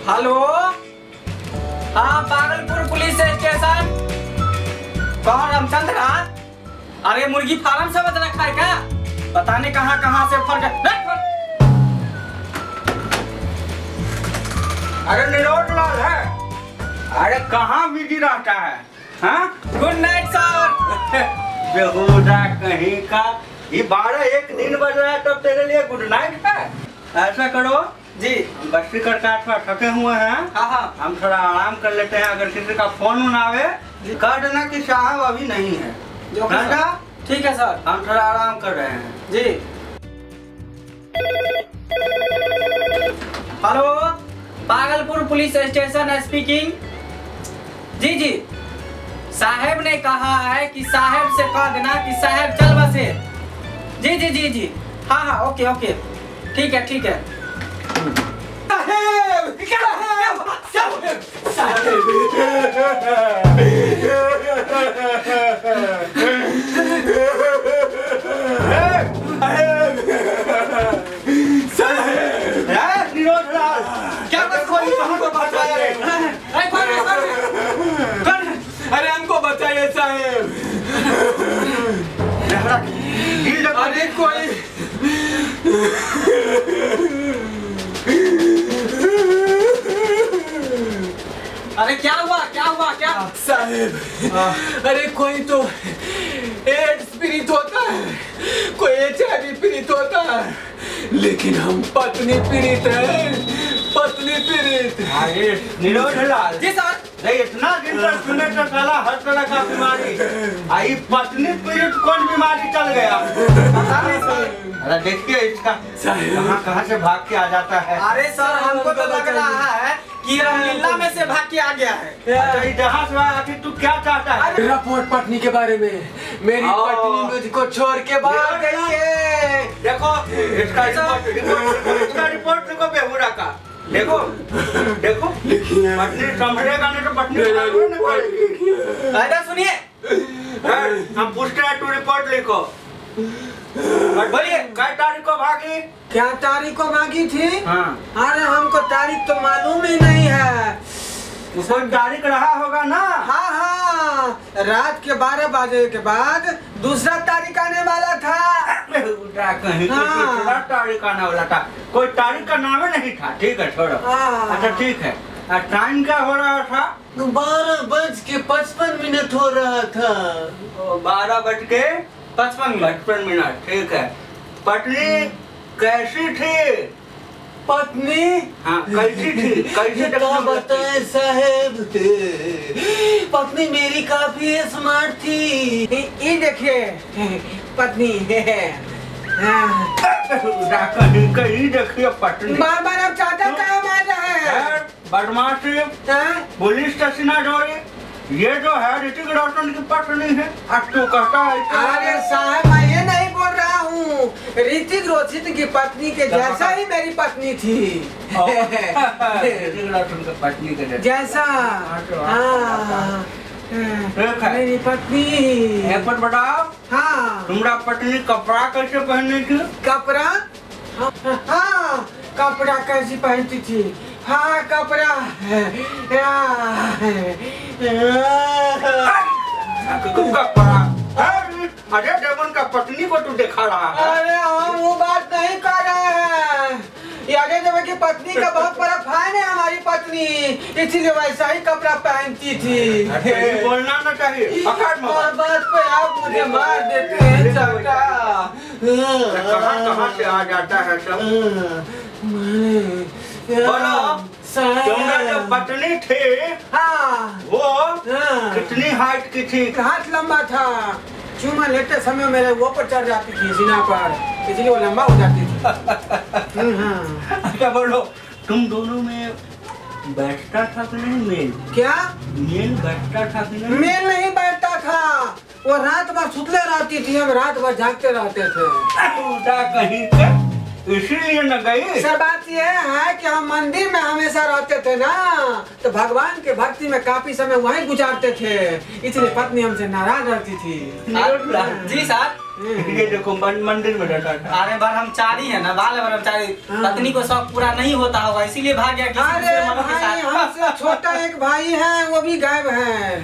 Hello, हाँ Bhagalpur police station. कौन रामचंद्र? अरे मुर्गी फार्म से बच रखा है क्या? पता नहीं कहाँ कहाँ से फर्क। अरे निरोध लाल है। अरे कहाँ बिजी रहता है? हाँ? Good night sir. बेहुदा कहीं का। ये 12-1 दिन बज रहा है तब तेरे लिए गुड नाइट है। ऐसा करो जी, गश्ती करके थोड़ा थके हुए हैं। हाँ हाँ, हम थोड़ा आराम कर लेते हैं। अगर किसी का फोन आवे कह देना कि साहब अभी नहीं है। ठीक है सर, हम थोड़ा आराम कर रहे हैं जी। Hello, Bhagalpur police station speaking. जी जी, साहब ने कहा है कि साहब से कह देना कि साहब चल बसे। जी जी जी जी, हाँ हाँ, ओके ओके, ठीक है ठीक है। निरोध लाल क्या अरे हमको बचाइए साहेब। अरे कोई अरे क्या हुआ क्या हुआ क्या? साहेब, अरे कोई तो एड्स पीड़ित होता है, कोई HIV पीड़ित होता है, लेकिन हम पत्नी पीड़ित हैं, पत्नी पीड़ित। अरे निरोध लाल जी सर। नहीं, इतना दिन तक सुने तो साला हर तरह का बीमारी आई। पत्नी पीड़ित कौन बीमारी चल गया पता नहीं सर। अरे देखिए इसका कहाँ से भाग के आ जाता है। अरे सर, हमको तो लग रहा है कि रामलीला में से भाग के आ गया है। जहाँ से आखिर तू क्या चाहता है? रिपोर्ट पत्नी के बारे में। मेरी पत्नी मुझको छोड़ के भाग गई है। देखो इसका रिपोर्ट देखो बेहुरा का। देखो देखो पत्नी संभलेगा नहीं तो पत्नी सुनिए, हम पूछते हैं, तू रिपोर्ट लिखो। बोलिए क्या तारीख को भागी? क्या तारीख को भागी थी? हाँ। अरे हमको तारीख तो मालूम ही नहीं है। कोई तारीख रहा होगा ना? हाँ हाँ, रात के 12 बजे के बाद दूसरा तारीख आने वाला था। कहीं दूसरा तारीख आने वाला था। कोई तारीख का नाम ही नहीं था। ठीक है छोड़ो। अच्छा ठीक है, टाइम क्या हो रहा था? 12:55 हो रहा था। 12:55। ठीक है। पत्नी कैसी थी? पत्नी? हाँ कैसी थी? कैसे क्या बताएं साहेब, पत्नी मेरी काफी स्मार्ट थी। ये देखिए पत्नी कहीं देखिए पत्नी। बार बार अब चाहता कहाँ मार रहा है? बदमाशी, पुलिस स्टेशन जोड़ी। ये जो है ऋतिक रोशन की पत्नी है। अब तू कहता है अरे साहब, मैं ये नहीं बोल रहा हूँ। ऋतिक रोशन की पत्नी के जैसा ही मेरी पत्नी थी। ऋतिक रोशन की पत्नी के जैसा। हाँ, मेरी पत्नी। एक बार बताओ, हाँ, तुम्हारा पत्नी कपड़ा कैसे पहननी थी? कपड़ा? हाँ, कपड़ा कैसी पहनती थी? हाँ, कपड़ा कपड़ा। अरे देवन का पत्नी को तू दिखा रहा है। अरे हम वो बात नहीं कर रहे हैं। अजय देवगन की पत्नी का बहुत बड़ा फैन है हमारी पत्नी, इसीलिए वैसा ही कपड़ा पहनती थी। बोलना ना चाहिए। और बात पे आप मुझे मार देते हैं चाचा। कहाँ से आ जाता है सब? बोलो, तुम्हारा जो पत्नी थी, हाँ, वो कितनी हाइट की थी? हाथ लंबा था। चूमा लेते समय मेरे वो पर चढ़ जाती थी, सीना पर, इसलिए वो लंबा हो जाती थी। अच्छा बोलो, तुम दोनों में बैठता था कि नहीं मेल? क्या मेल बैठता था कि नहीं? मेल नहीं बैठता था। वो रात भर सुतले रहती थी, हम रात भर जागते रहते थे। कहीं के इसीलिए न गई। सर बात ये है कि हम मंदिर में हमेशा रहते थे ना, तो भगवान के भक्ति में काफी समय वहीं गुजारते थे, इसलिए पत्नी हमसे नाराज रहती थी। जी साहब, ये देखो मंदिर में रहता था। अरे ब्रह्मचारी है ना, बाल ब्रह्मचारी। पत्नी को शौक पूरा नहीं होता होगा, इसीलिए भाग गया किसी अरे दूसरे मर्द के भाई, साथ। हमसे छोटा एक भाई है, वो भी गायब है।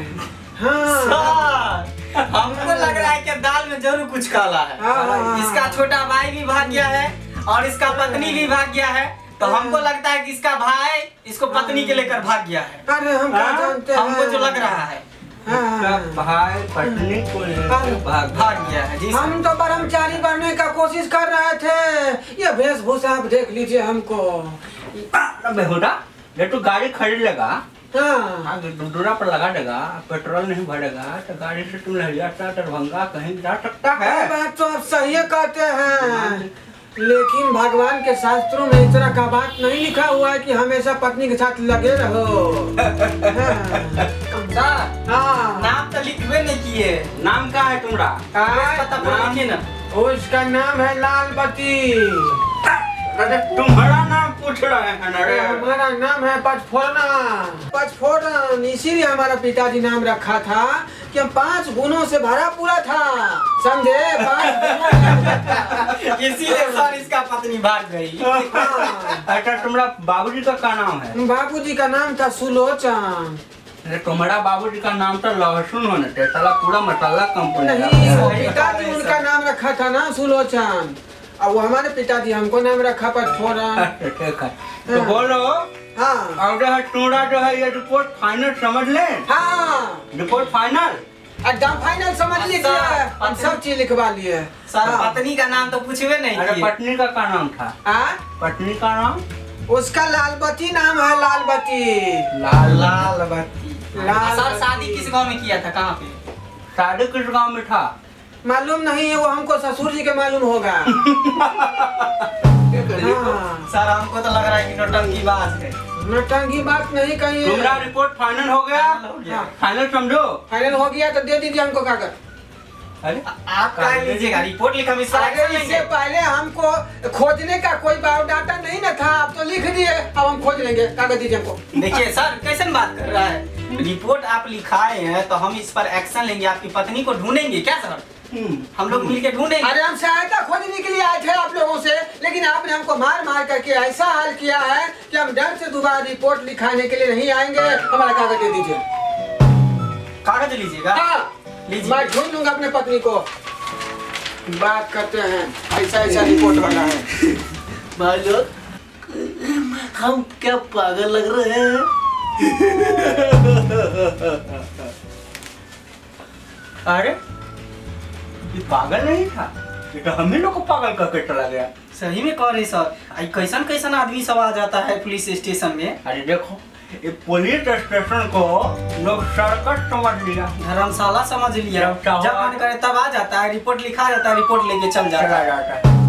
हाँ सर, हमको लग रहा है कि दाल में जरूर कुछ काला है। हाँ। इसका छोटा भाई भी भाग गया है और इसका पत्नी भी भाग गया है, तो हमको लगता है कि इसका भाई इसको पत्नी के लेकर भाग गया है। अरे हम क्या जानते हैं, हमको जो लग रहा है उसका भाई पत्नी को लेकर भाग गया है। जी सर। हम तो ब्रह्मचारी बनने का कोशिश कर रहे थे। ये वेशभूषा आप देख लीजिए हमको। बेहुदा, ये तो गाड़ी खरीदेगा, हाँ दूरा पर लगा देगा, पेट्रोल नहीं भरेगा तो गाड़ी से तुम लहरियाता दरभंगा कहीं जा सकता है। ये बात तो आप सही कहते हैं, लेकिन भगवान के शास्त्रों में इस तरह का बात नहीं लिखा हुआ है कि हमेशा पत्नी के साथ लगे रहो। सर, हाँ नाम तो लिखवे नहीं किए। नाम क्या है तुम्हारा? पता पर लिखिए ना। उसका नाम है लालबती। अरे तुम्हारा नाम पूछ रहे हैं ना रे। हमारा नाम है पचफोरना। पचफोरन इसीलिए हमारा पिताजी नाम रखा था कि हम 5 गुणों से भरा पूरा था, समझे? 5 गुणों से भरा था। इसीलिए सर इसका पत्नी भाग गई। हाँ। अच्छा, तुम्हारा बाबूजी का क्या नाम है? बाबूजी का नाम था सुलोचन। अरे तुम्हारा बाबूजी का नाम तो लहसुन होना चाहिए, साला पूरा मसाला कंपनी नहीं, वो सही पिताजी बात है, उनका सर। नाम रखा था ना सुलोचन, और वो हमारे पिताजी हमको नाम रखा पचफोरन। ठीक है, तो बोलो। हाँ और जो है तुम्हारा जो है ये रिपोर्ट फाइनल समझ ले। हाँ, रिपोर्ट फाइनल एकदम फाइनल समझ लीजिए, हम सब चीज लिखवा लिए। सर हाँ। पत्नी का नाम तो पूछवे नहीं अरे किए। पत्नी का क्या नाम था? पत्नी का नाम उसका लालबती नाम है, लालबती। लालबती। लाल सर शादी किस गांव में किया था, कहाँ पे? शादी किस गांव में था? मालूम नहीं है, वो हमको ससुर जी के मालूम होगा। हाँ। सर हमको तो लग रहा है कि नौटंकी बात है। नौटंकी बात नहीं कही तुम्हारा है। रिपोर्ट फाइनल हो गया? फाइनल हो गया। फाइनल समझो। फाइनल हो गया तो दे दीजिए हमको कागज। अरे आप क्या लीजिएगा, रिपोर्ट लिखा इस पर अरे action इससे लेंगे। पहले हमको खोजने का कोई बायोडाटा नहीं न था, आप तो लिख दिए, अब हम खोज लेंगे। कागज दीजिए हमको। देखिए सर कैसे बात कर रहा है, रिपोर्ट आप लिखाए हैं तो हम इस पर एक्शन लेंगे, आपकी पत्नी को ढूंढेंगे क्या सर? हम लोग मिलके ढूंढेंगे। अरे हम सहायता खोजने के लिए आए थे आप लोगों से, लेकिन आपने हमको मार मार करके ऐसा हाल किया है कि हम डर से दोबारा रिपोर्ट लिखाने के लिए नहीं आएंगे। हमारा कागज दे दीजिए। कागज लीजिएगा। हाँ, लीजिए। मैं ढूंढ लूंगा अपने पत्नी को। बात करते हैं, ऐसा ऐसा रिपोर्ट वाला है। भाई लोग, हम क्या पागल लग रहे हैं? अरे ये पागल नहीं था, ये तो हम ही लोग को पागल करके चला गया। सही में कह रहे सर, कैसन कैसन आदमी सब आ जाता है पुलिस स्टेशन में। अरे देखो, ये पुलिस स्टेशन को लोग सर्कस समझ लिया, धर्मशाला समझ लिया। धर्मशाला। जब मन करे तब आ जाता है, रिपोर्ट लिखा जाता है, रिपोर्ट लेके चल जाता चला है। जाता है।